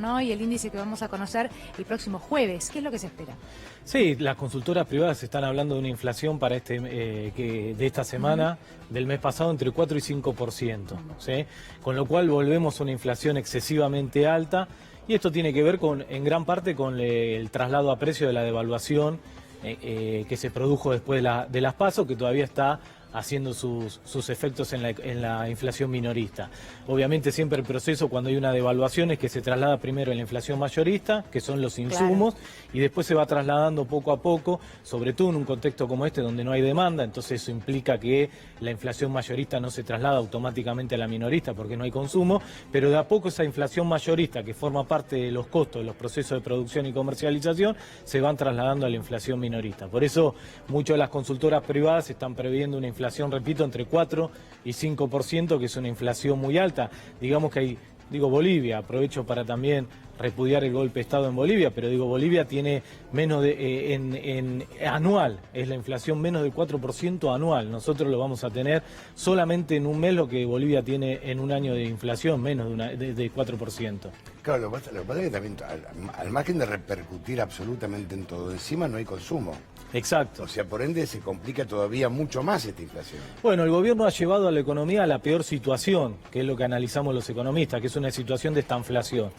¿no? Y el índice que vamos a conocer el próximo jueves. ¿Qué es lo que se espera? Sí, las consultoras privadas están hablando de una inflación para de esta semana, del mes pasado, entre 4 y 5%, ¿sí? Con lo cual volvemos a una inflación excesivamente alta, y esto tiene que ver en gran parte con el traslado a precio de la devaluación que se produjo después de las PASO, que todavía está haciendo sus efectos en la inflación minorista. Obviamente siempre el proceso cuando hay una devaluación es que se traslada primero en la inflación mayorista, que son los insumos, claro, y después se va trasladando poco a poco, sobre todo en un contexto como este donde no hay demanda, entonces eso implica que la inflación mayorista no se traslada automáticamente a la minorista porque no hay consumo, pero de a poco esa inflación mayorista que forma parte de los costos de los procesos de producción y comercialización se van trasladando a la inflación minorista. Por eso muchas de las consultoras privadas están previendo una inflación, repito, entre 4 y 5%, que es una inflación muy alta. Digamos que hay, Bolivia, aprovecho para también repudiar el golpe de Estado en Bolivia, pero Bolivia tiene menos anual, es la inflación menos del 4% anual. Nosotros lo vamos a tener solamente en un mes lo que Bolivia tiene en un año de inflación, menos de 4%. Claro, lo que pasa es que también, al margen de repercutir absolutamente en todo, encima no hay consumo. Exacto. O sea, por ende se complica todavía mucho más esta inflación. Bueno, el gobierno ha llevado a la economía a la peor situación, que es lo que analizamos los economistas, que es una situación de estanflación.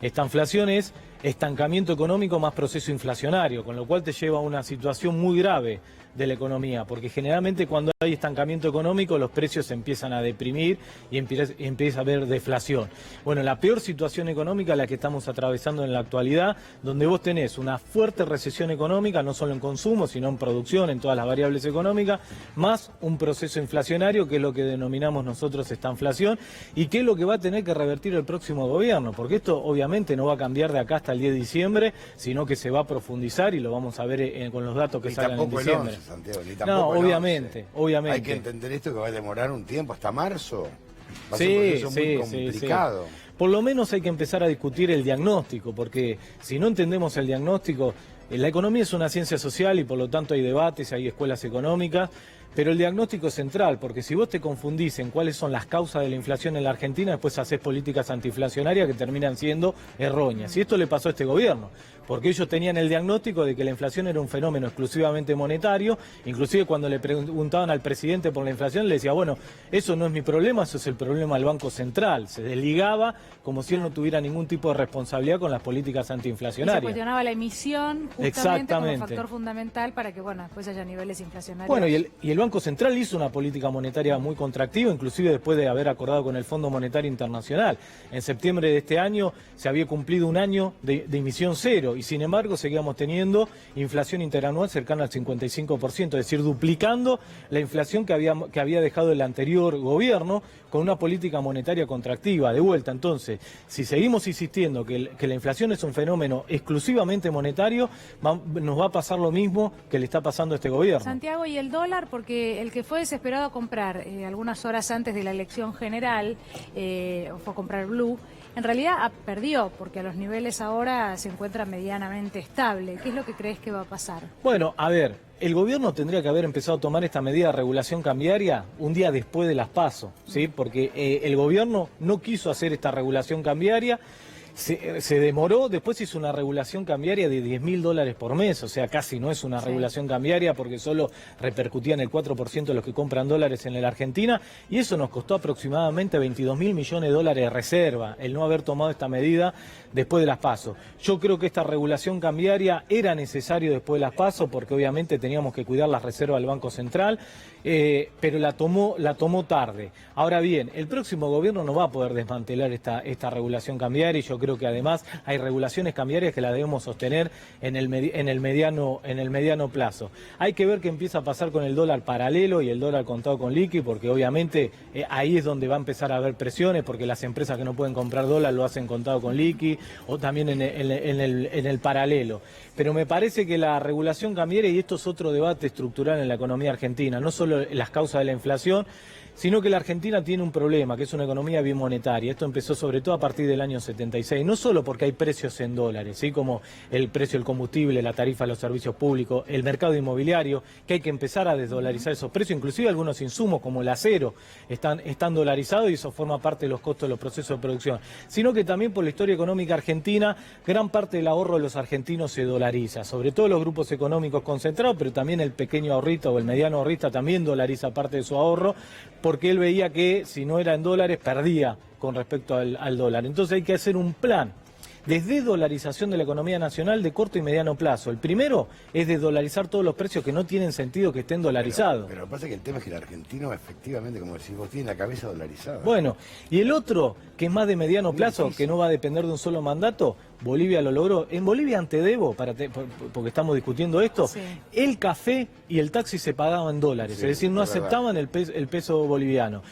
Estanflación es estancamiento económico más proceso inflacionario, con lo cual te lleva a una situación muy grave de la economía, porque generalmente cuando hay estancamiento económico los precios se empiezan a deprimir y empieza a haber deflación. Bueno, la peor situación económica es la que estamos atravesando en la actualidad, donde vos tenés una fuerte recesión económica, no solo en consumo, sino en producción, en todas las variables económicas, más un proceso inflacionario, que es lo que denominamos nosotros estanflación, y que es lo que va a tener que revertir el próximo gobierno, porque esto obviamente no va a cambiar de acá hasta el 10 de diciembre, sino que se va a profundizar y lo vamos a ver con los datos que salgan en diciembre. Santiago, no, obviamente. Hay que entender esto, que va a demorar un tiempo, hasta marzo. Va a ser un proceso muy complicado. Sí. Por lo menos hay que empezar a discutir el diagnóstico, porque si no entendemos el diagnóstico, la economía es una ciencia social y por lo tanto hay debates, hay escuelas económicas, pero el diagnóstico es central, porque si vos te confundís en cuáles son las causas de la inflación en la Argentina, después hacés políticas antiinflacionarias que terminan siendo erróneas. Y esto le pasó a este gobierno, porque ellos tenían el diagnóstico de que la inflación era un fenómeno exclusivamente monetario, inclusive cuando le preguntaban al presidente por la inflación, le decía, bueno, eso no es mi problema, eso es el problema del Banco Central. Se desligaba como si él no tuviera ningún tipo de responsabilidad con las políticas antiinflacionarias. Y se cuestionaba la emisión justamente como factor fundamental para que, bueno, después haya niveles inflacionarios. Bueno, y el Banco Central hizo una política monetaria muy contractiva, inclusive después de haber acordado con el Fondo Monetario Internacional. En septiembre de este año se había cumplido un año de emisión cero, y sin embargo seguíamos teniendo inflación interanual cercana al 55%, es decir, duplicando la inflación que había dejado el anterior gobierno con una política monetaria contractiva. De vuelta, entonces, si seguimos insistiendo que la inflación es un fenómeno exclusivamente monetario, nos va a pasar lo mismo que le está pasando a este gobierno. Santiago, ¿y el dólar? Porque el que fue desesperado a comprar algunas horas antes de la elección general, fue a comprar Blue, en realidad perdió, porque a los niveles ahora se encuentra medianamente estable. ¿Qué es lo que crees que va a pasar? Bueno, a ver, el gobierno tendría que haber empezado a tomar esta medida de regulación cambiaria un día después de las PASO, ¿sí? Porque el gobierno no quiso hacer esta regulación cambiaria. Se demoró, después hizo una regulación cambiaria de $10.000 por mes, o sea, casi no es una regulación cambiaria porque solo repercutía en el 4% de los que compran dólares en la Argentina, y eso nos costó aproximadamente $22.000 millones de reserva, el no haber tomado esta medida después de las PASO. Yo creo que esta regulación cambiaria era necesario después de las PASO porque obviamente teníamos que cuidar las reservas del Banco Central, pero la tomó tarde. Ahora bien, el próximo gobierno no va a poder desmantelar esta regulación cambiaria, y yo creo que además hay regulaciones cambiarias que las debemos sostener en el mediano plazo. Hay que ver qué empieza a pasar con el dólar paralelo y el dólar contado con liqui, porque obviamente ahí es donde va a empezar a haber presiones, porque las empresas que no pueden comprar dólar lo hacen contado con liqui, o también en el paralelo. Pero me parece que la regulación cambiaria, y esto es otro debate estructural en la economía argentina, no solo las causas de la inflación, sino que la Argentina tiene un problema, que es una economía bimonetaria. Esto empezó sobre todo a partir del año 76. 2016, no solo porque hay precios en dólares, ¿sí? Como el precio del combustible, la tarifa de los servicios públicos, el mercado inmobiliario, que hay que empezar a desdolarizar esos precios, inclusive algunos insumos como el acero están dolarizados y eso forma parte de los costos de los procesos de producción, sino que también por la historia económica argentina, gran parte del ahorro de los argentinos se dolariza, sobre todo los grupos económicos concentrados, pero también el pequeño ahorrista o el mediano ahorrista también dolariza parte de su ahorro, porque él veía que si no era en dólares perdía con respecto al dólar. Entonces hay que hacer un plan de desdolarización de la economía nacional de corto y mediano plazo. El primero es desdolarizar todos los precios que no tienen sentido que estén dolarizados. Pero lo que pasa es que el tema es que el argentino efectivamente, como decís vos, tiene la cabeza dolarizada. Bueno, y el otro, que es más de mediano plazo, que no va a depender de un solo mandato, Bolivia lo logró. En Bolivia antedebo, porque estamos discutiendo esto, sí, el café y el taxi se pagaban en dólares, sí, es decir, no aceptaban el peso boliviano.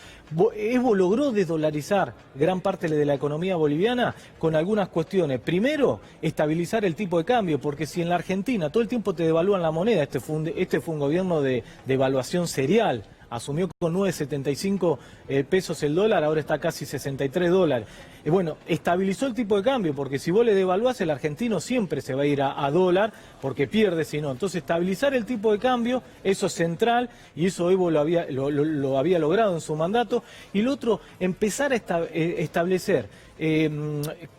Evo logró desdolarizar gran parte de la economía boliviana con algunas cuestiones. Primero, estabilizar el tipo de cambio, porque si en la Argentina todo el tiempo te devalúan la moneda, este fue un gobierno de devaluación serial. Asumió con 9,75 pesos el dólar, ahora está casi 63 dólares. Bueno, estabilizó el tipo de cambio, porque si vos le devaluás, el argentino siempre se va a ir a dólar, porque pierde si no. Entonces, estabilizar el tipo de cambio, eso es central, y eso Evo lo había logrado en su mandato. Y lo otro, empezar a establecer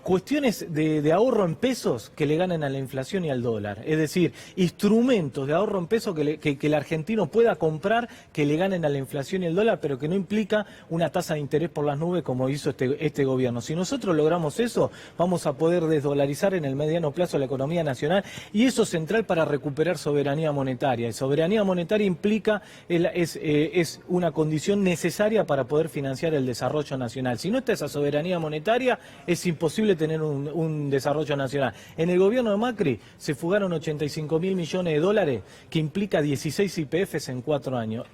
cuestiones de ahorro en pesos que le ganen a la inflación y al dólar. Es decir, instrumentos de ahorro en pesos que el argentino pueda comprar que le ganen a la inflación y al dólar, pero que no implica una tasa de interés por las nubes como hizo este gobierno. Si nosotros logramos eso, vamos a poder desdolarizar en el mediano plazo la economía nacional, y eso es central para recuperar soberanía monetaria. Y soberanía monetaria implica, es una condición necesaria para poder financiar el desarrollo nacional. Si no está esa soberanía monetaria, es imposible tener un desarrollo nacional. En el gobierno de Macri se fugaron 85.000 millones de dólares, que implica 16 YPFs en 4 años.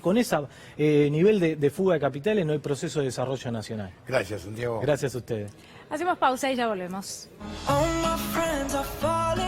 Con ese nivel de fuga de capitales no hay proceso de desarrollo nacional. Gracias, Santiago. Gracias a ustedes. Hacemos pausa y ya volvemos.